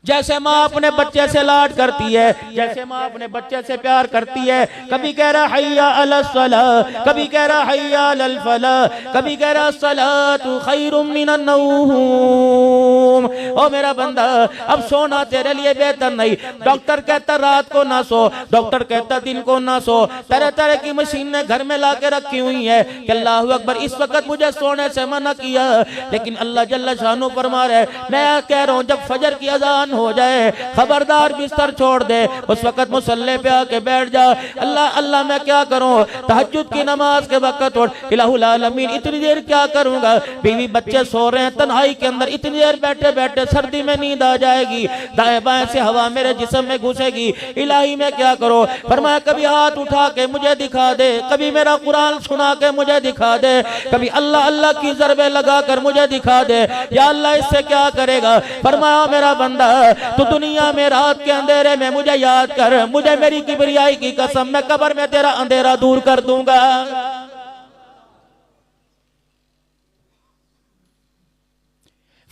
जैसे माँ अपने बच्चे से लाड करती है, जैसे माँ अपने बच्चे से प्यार करती है, कभी कह रहा हय्या अलस सलाह, कभी कह रहा हय्या अलल फलाह, कभी कह रहा सलातु खैरुम मिनन नौम। ओ मेरा बंदा, अब सोना तेरे लिए बेहतर नहीं। डॉक्टर कहता रात को ना सो, डॉक्टर कहता दिन को ना सो, तरह तरह की मशीनें घर में ला के रखी हुई है कि अल्लाह अकबर इस वक्त मुझे सोने से मना किया, लेकिन अल्लाह जल्ल शानू फरमा रहे मैं कह रहा हूँ जब फजर की अजान हो जाए खबरदार बिस्तर छोड़ दे, उस वक्त मुसल्ले पे आके बैठ जा। अल्लाह अल्लाह मैं क्या करूं, तहज्जुद की नमाज के वक्त उठ, इलाहुल आलमीन इतनी देर क्या करूंगा, बीवी बच्चे सो रहे हैं तन्हाई के अंदर, इतनी देर बैठे बैठे सर्दी में नींद आ जाएगी, दाएं बाएं से हवा मेरे जिस्म में घुसेगी, इलाही मैं क्या करूं। फरमाया कभी हाथ उठा के मुझे दिखा दे, कभी मेरा कुरान सुना के मुझे दिखा दे, कभी अल्लाह अल्लाह की ज़रबे लगा कर मुझे दिखा दे, या अल्लाह इससे क्या करेगा। फरमाया मेरा बंदा तू दुनिया में रात के अंधेरे में मुझे याद कर, मुझे मेरी किबरियाई की कसम मैं कब्र में तेरा अंधेरा दूर कर दूंगा।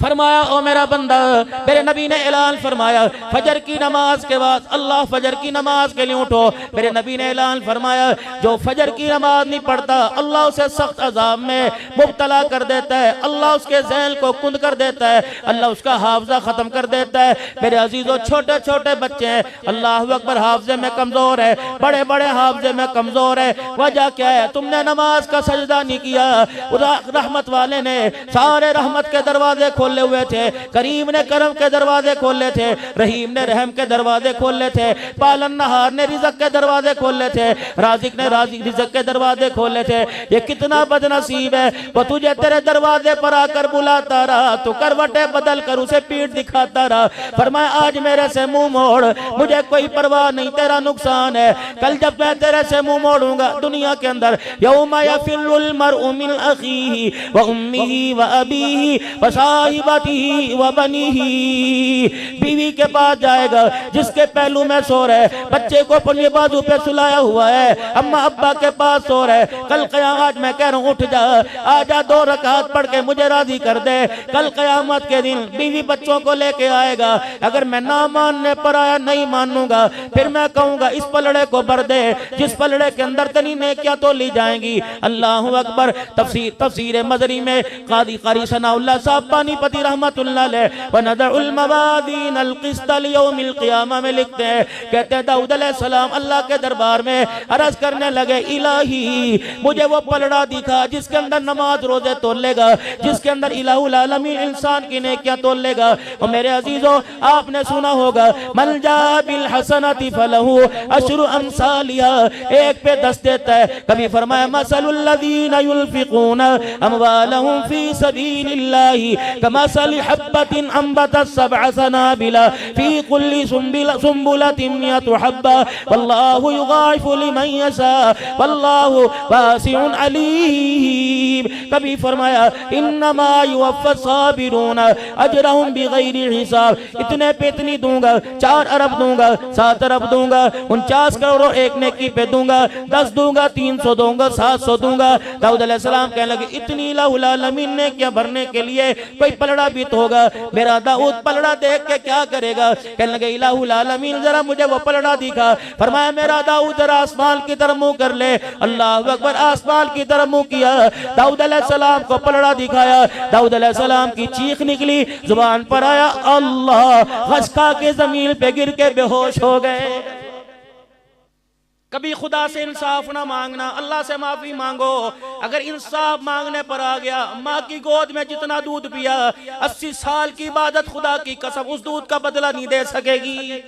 फरमाया ओ मेरा बंदा, मेरे नबी ने ऐलान फरमाया फजर की नमाज के बाद अल्लाह फजर की नमाज के लिए उठो। मेरे नबी ने ऐलान फरमाया जो फजर की नमाज नहीं पढ़ता अल्लाह उसे सख्त अजाब में मुब्तला कर देता है, अल्लाह उसके ज़हन को कुंद कर देता है, अल्लाह उसका हाफजा खत्म कर देता है। मेरे अजीजों छोटे छोटे बच्चे हैं, अल्लाह अकबर हाफजे में कमजोर है, बड़े बड़े हाफजे में कमजोर है। वजह क्या है, तुमने नमाज का सजदा नहीं किया। रहमत वाले ने सारे रहमत के दरवाजे खोले हुए थे, करीम ने करम के दरवाजे खोले थे, रहीम ने रहम के दरवाजे खोले थे, पालन नहार ने रिज़्क़ के दरवाजे खोले थे, राज़िक ने रिज़्क़ के दरवाजे खोले थे। ये कितना बदनसीब है, वो तुझे तेरे दरवाजे पर आकर बुलाता रहा, तो करवटे बदल कर उसे पीठ दिखाता रहा। फरमाया आज मेरे से मुंह मोड़, मुझे कोई परवाह नहीं, तेरा नुकसान है। कल जब मैं तेरे से मुंह मोड़ूंगा दुनिया के अंदर, यौमा यफिरुल मरउ मिन अखीही व उम्मिही व अबीही व साहिबतिही व बनीही। बीवी के पास जाएगा जिसके पहलू में सो रहे, बच्चे को अपने बाजू पे सुलाया हुआ है, अम्मा अब्बा के पास सो रहे। कल क़यामत मैं कह रहा हूँ उठ जा, आजा 2 रकात पढ़ के मुझे राजी कर दे। कल क़यामत के दिन बीवी बच्चों को लेके आएगा, अगर मैं ना मानने पर आया नहीं मानूंगा, फिर मैं कहूंगा इस पलड़े को भर दे जिस पलड़े के अंदर तनी नेकियां तो ली जाएंगी। अल्लाहु अकबर। तफसीर मजरी में कादी कारी सनाउल्लाह साहब पानीपति रहमतुल्लाह अलैह व नदउल मवादीन अल क़िस्त लियौमिल क़ियामा में लिखते हैं, कहते हैं दाऊद अलैहिस्सलाम अल्लाह के दरबार में अर्ज करने लगे इलाही मुझे वो पलड़ा दिखा जिसके अंदर नमाज रोजे तोलेगा, जिसके अंदर इलाहुल आलमीन इंसान की नेकियां तोलेगा। और मेरे अजीजों आपने सुना होगा मन जा बिल हसनति फलहु अशरु अमसालिहा, एक पे 10 देता है। कभी फरमाया मसलुल लज़ीना युनफ़िक़ूना अमवालहुम फ़ी सबीलिल्लाहि कमसलि हब्बतिन अंबतत सबअ सनाबिला फ़ी कुल्ली सुंबुलतिन मिअतु हब्बा वल्लाहु युग़ाइफ़ु लिमन यशा वल्लाहु वासिउन अलीम। कभी फरमाया इन्नमा युवफ़्फ़ा साबिरूना अजरहुम बिग़ैरि हिसाब, इतने पे इतनी दूंगा, 4 अरब दूंगा, 7 अरब दूंगा, 49 करोड़ एक नेकी पे दूंगा, 10 दूंगा, 300 दूंगा, 700 दूंगा। दाऊद अलैहिस्सलाम कहने लगे इतनी इलाहुल आलमीन ने क्या भरने के लिए कोई पलड़ा भी तो होगा। मेरा दाऊद पलड़ा देख के क्या करेगा, कहने लगे इलाहुल आलमीन जरा मुझे वो पलड़ा दिखा। फरमाया मेरा दाऊद जरा आसमान की तरफ मुंह कर ले। अल्लाह अकबर। आसमान की तरफ मुंह किया, दाऊद अलैहिस्सलाम को पलड़ा दिखाया, दाऊद अलैहिस्सलाम की चीख निकली, जुबान पर आया अल्लाह, खसका के जमीन पे गिर के बेहोश हो गए। कभी खुदा से इंसाफ ना मांगना, अल्लाह से माफी मांगो। अगर इंसाफ मांगने पर आ गया, माँ की गोद में जितना दूध पिया 80 साल की इबादत खुदा की कसम उस दूध का बदला नहीं दे सकेगी।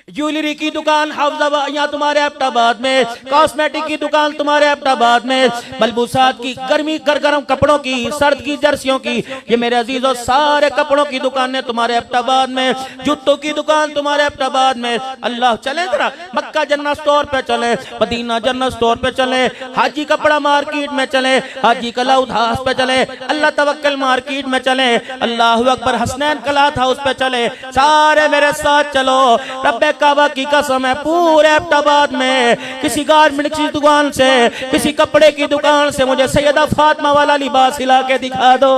ज्वेलरी की दुकान हाफजाबाद यहाँ तुम्हारे एबटाबाद में, कॉस्मेटिक की दुकान तुम्हारे एबटाबाद में, मलबूसात की गर्मी गर्म कपड़ों की, सर्द की जर्सियों की, ये मेरे अजीजों सारे कपड़ों की दुकानें तुम्हारे एबटाबाद में, जूतों की दुकान तुम्हारे एबटाबाद में। अल्लाह चले जरा मक्का जन्नत स्टोर पे चले, मदीना जन्नत स्टोर पे चले, हाजी कपड़ा मार्केट में चले, हाजी कलाउद हाउस पे चले, अल्लाह तवक्कल मार्केट में चले, अल्लाह अकबर हसनैन कलाथ हाउस पे चले। सारे मेरे साथ चलो, रब्बे काबा की कसम है पूरे एबटाबाद में किसी गारमेंट की दुकान से, किसी कपड़े की दुकान से मुझे सैयदा फातिमा वाला लिबास सिला के दिखा दो।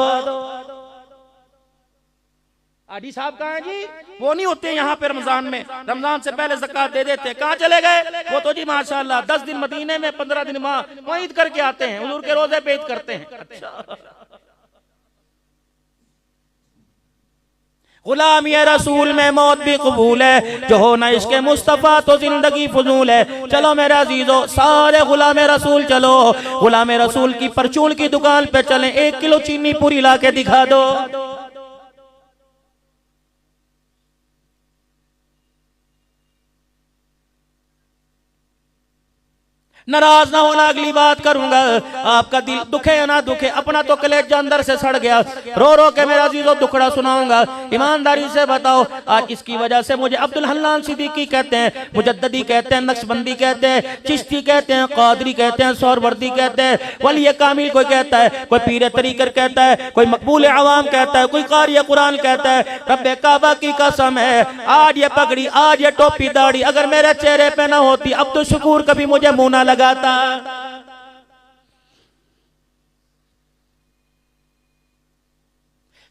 आडी साहब कहाँ हैं जी? वो नहीं होते यहाँ पे रमजान में, रमजान से पहले ज़कात दे देते। कहाँ चले गए? वो तो जी माशाल्लाह 10 दिन मदीने में, 15 दिन वहाँ ईद करके आते हैं, हुजूर के रोजे पे ईद करते हैं। अच्छा, गुलाम ये रसूल में मौत भी कबूल है, जो हो ना इसके मुस्तफ़ा तो जिंदगी फजूल है। चलो मेरे अजीजों, सारे गुलाम रसूल चलो, गुलाम रसूल की परचून की दुकान पे चलें, 1 किलो चीनी पूरी ला के दिखा दो। नाराज ना होना, अगली बात करूंगा। आपका दिल दुखे या ना दुखे, अपना तो कलेजा अंदर से सड़ गया, रो रो के मेरा अजीजों दुखड़ा सुनाऊंगा। ईमानदारी से बताओ, आज इसकी वजह से मुझे अब्दुल हन्नान सिद्दीकी कहते हैं, मुजद्ददी कहते हैं, नक्शबंदी कहते हैं, चिश्ती कहते हैं, कादरी कहते हैं, सोहरवर्दी कहते हैं, वली कामिल कोई कहता है, कोई पीर तरीकर कहता है, कोई मकबूल अवाम कहता है, कोई कारी कुरान कहता है। रब्बे काबा की कसम है, आज ये पगड़ी, आज ये टोपी दाढ़ी अगर मेरे चेहरे पे ना होती, अब्दुल शकूर कभी मुझे मुंह ना लगाता।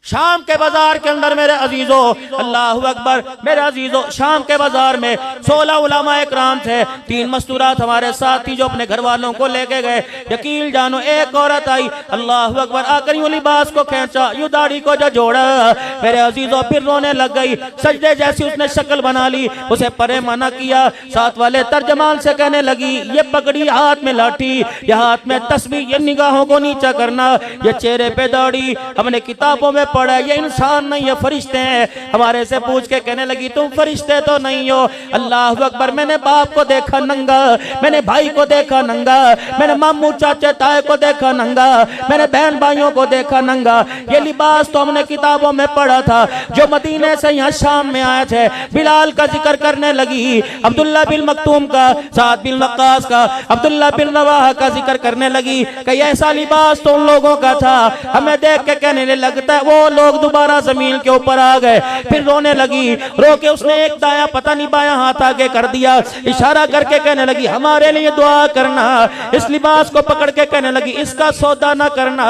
शाम के बाजार के अंदर मेरे अजीजों, अल्लाहु अकबर, मेरे अजीजों, शाम के बाजार में 16 उलमा इकराम थे, 3 मस्तूरात हमारे साथी जो अपने घर वालों को लेके गए। यकीन जानो एक औरत आई, अल्लाहु अकबर, आकर यूं लिबास को खींचा, यूं दाढ़ी को जो जोड़ा, मेरे अजीजों फिर रोने लग गई। सजदे जैसी उसने शक्ल बना ली, उसे परे मना किया। साथ वाले तर्जमान से कहने लगी, ये पगड़ी, हाथ में लाठी, ये हाथ में तस्बीह, ये निगाहों को नीचा करना, ये चेहरे पे दाढ़ी, हमने किताबों में पढ़ा ये इंसान नहीं, ये फरिश्ते हैं। हमारे से पूछ के कहने लगी, तुम फरिश्ते तो नहीं हो। अल्लाह अकबर, मैंने बाप को देखा नंगा, मैंने भाई को देखा नंगा, मैंने मामू चाचे ताए को देखा नंगा, मैंने बहन भाइयों को देखा नंगा। ये लिबास तो हमने किताबों में पढ़ा था। जो मदीने से यहाँ शाम में आए थे, बिलाल का जिक्र करने लगी, अब्दुल्ला बिन मक्तूम का, साद बिन वक्कास का, अब्दुल्ला बिन रवाहा का जिक्र करने लगी कि ऐसा लिबास तो उन लोगों का था। हमें देख के कहने लगता है, वो लोग दोबारा जमीन के ऊपर आ गए। फिर रोने लगी, रो के उसने एक दाया पता नहीं बाया हाथ आगे कर दिया, इशारा करके कहने लगी, हमारे लिए दुआ करना। इस लिबास को पकड़ के कहने लगी, इसका सौदा ना करना,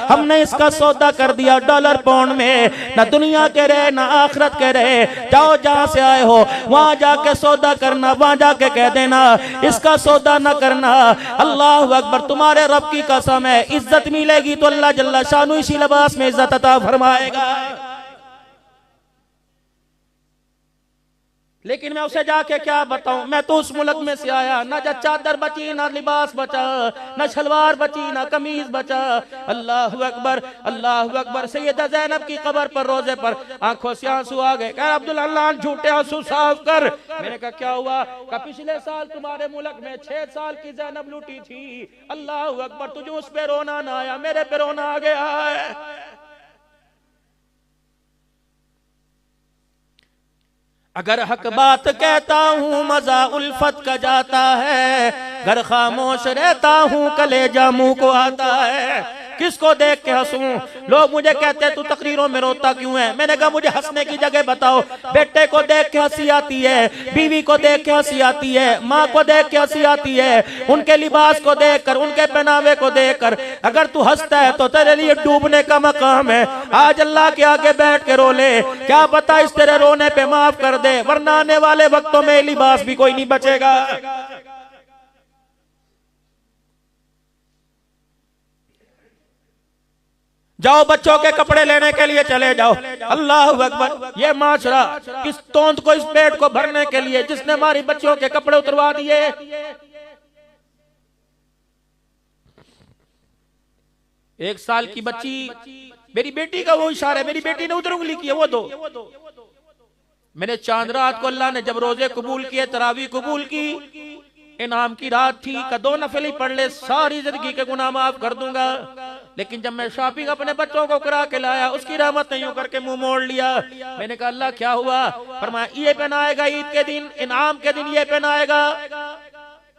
हमने इसका सौदा कर दिया डॉलर पाउंड में, ना दुनिया के रहे ना आखिरत के रहे। जाओ जहां से आए हो वहां जाके सौदा करना, वहां जाके कह देना इसका सौदा ना करना। अल्लाह अकबर, तुम्हारे रब की कसम है, इज्जत मिलेगी तो अल्लाह जल्ला शानु इसी लिबास में इज्जत अता फरमाएगा। लेकिन मैं उसे जाके क्या बताऊं, मैं तो उस मुल्क में से आया, ना चादर बची, ना लिबास बचा, ना शलवार बची, ना कमीज बचा। अल्लाह अकबर, अल्लाह अकबर। सैयदा ज़ैनब की कब्र पर रोजे पर आंखों से आंसू आ गए। कह अब्दुल अल्लाह झूठे आंसू साफ कर। मैंने कहा क्या हुआ? कहा पिछले साल तुम्हारे मुल्क में 6 साल की ज़ैनब लूटी थी। अल्लाह अकबर, तुझे उस पे रोना ना आया, मेरे पे रोना आ गया है। अगर हक बात कहता हूँ मजा उल्फत का जाता है, घर खामोश रहता हूँ कलेजा मुंह को आता है। किसको देख के हंसूं? लोग मुझे कहते हैं तू तकरीरों में रोता क्यों है? मैंने कहा मुझे हंसने की जगह बताओ। बेटे को देख के हंसी आती है, बीवी को देख के हंसी आती है, माँ को देख के हंसी आती है, उनके लिबास को देखकर, उनके पहनावे को देखकर। अगर तू हंसता है तो तेरे लिए डूबने का मकाम है। आज अल्लाह के आगे बैठ के रो ले, क्या पता इस तेरे रोने पे माफ कर दे, वरना आने वाले वक्तों में लिबास भी कोई नहीं बचेगा। जाओ बच्चों के कपड़े लेने के लिए चले जाओ। अल्लाह अकबर, ये माशरा किस तोंद को, इस पेट को भरने के लिए जिसने हमारी बच्चियों के कपड़े उतरवा दिए। एक साल की बच्ची, मेरी बेटी का वो इशारा है, मेरी बेटी ने उधर उंगली की है, वो दो। मैंने चांद रात को अल्लाह ने जब रोजे कबूल किए, तरावी कबूल की, इनाम की रात थी, का 2 नफल ही पढ़ ले, सारी जिंदगी के गुनाह माफ कर दूंगा। लेकिन जब मैं शॉपिंग अपने बच्चों को करा के लाया, उसकी रहमत नहीं होकर के मुंह मोड़ लिया। मैंने कहा अल्लाह क्या हुआ? फरमाया ये पहनाएगा ईद के दिन, इनाम के दिन ये पहनाएगा,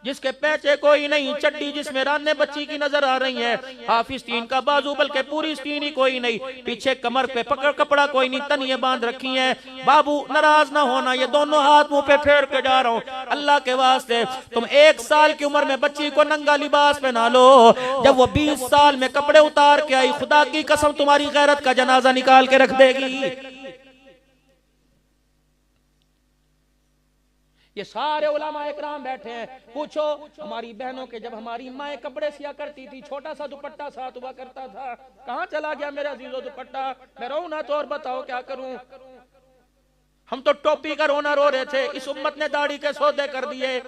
जिसके पैचे कोई नहीं, चड्डी जिसमें राने बच्ची की नजर आ रही है, हाफिज तीन का बाजू बल्कि पूरी स्तीन ही कोई नहीं, पीछे कमर पे पकड़ कपड़ा कोई नहीं, तनिए बांध रखी है। बाबू नाराज ना होना, ये दोनों हाथ मुंह पे फेर के जा रहा हूँ। अल्लाह के वास्ते तुम 1 साल की उम्र में बच्ची को नंगा लिबास पहना लो, जब वो 20 साल में कपड़े उतार के आई, खुदा की कसम तुम्हारी गैरत का जनाजा निकाल के रख देगी। ये सारे उलमा इकराम बैठे हैं। पूछो हमारी बहनों के, जब हमारी माएँ कपड़े सिया करती थी, छोटा सा दुपट्टा साथ हुआ करता था, कहां चला गया मेरा अजीजो दुपट्टा? मैं रो ना तो और बताओ क्या करूं? हम तो टोपी का रोना रो रहे थे, इस उम्मत ने दाढ़ी के सौदे कर दिए।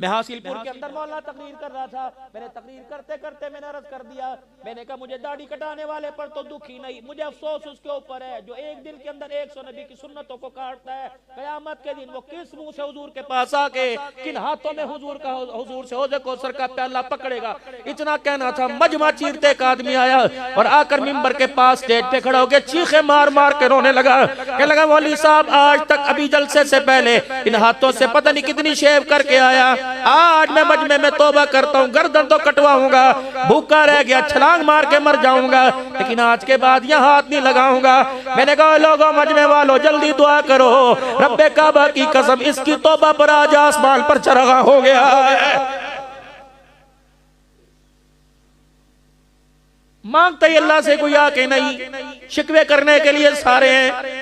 मैं हासिलपुर के अंदर मौलाना तकरीर कर रहा था, मैंने तकरीर करते करते मैंने अर्ज कर दिया, मैंने कहा मुझे दाढ़ी कटाने वाले पर तो दुख ही नहीं, मुझे अफसोस उसके ऊपर है जो एक दिन के अंदर 100 नबी की सुन्नतों को काटता है। कयामत के दिन वो किस मुंह से हुजूर के पास आके किन हाथों में हुजूर से हौज़े कौसर का प्याला पकड़ेगा? इतना कहना था, मजमा चीरते एक आदमी आया और आकर मिंबर के पास स्टेज पे खड़ा होकर चीखे मार मार के रोने लगा। कहने लगा, मौलवी साहब आज तक अभी जलसे से पहले इन हाथों से पता नहीं कितनी शेव करके आया, आज मैं मजमे में तौबा करता हूँ, गर्दन तो कटवाऊंगा, भूखा रह गया, छलांग मार के मर जाऊंगा, लेकिन आज के बाद यह हाथ नहीं लगाऊंगा। मैंने कहा, लोगों मजमे वालों जल्दी दुआ करो, रब्बे काबा की कसम इसकी तौबा पर आज आसमान पर चरगा हो गया है। मांगते ही अल्लाह से कोई आके नहीं, शिकवे करने के लिए सारे हैं।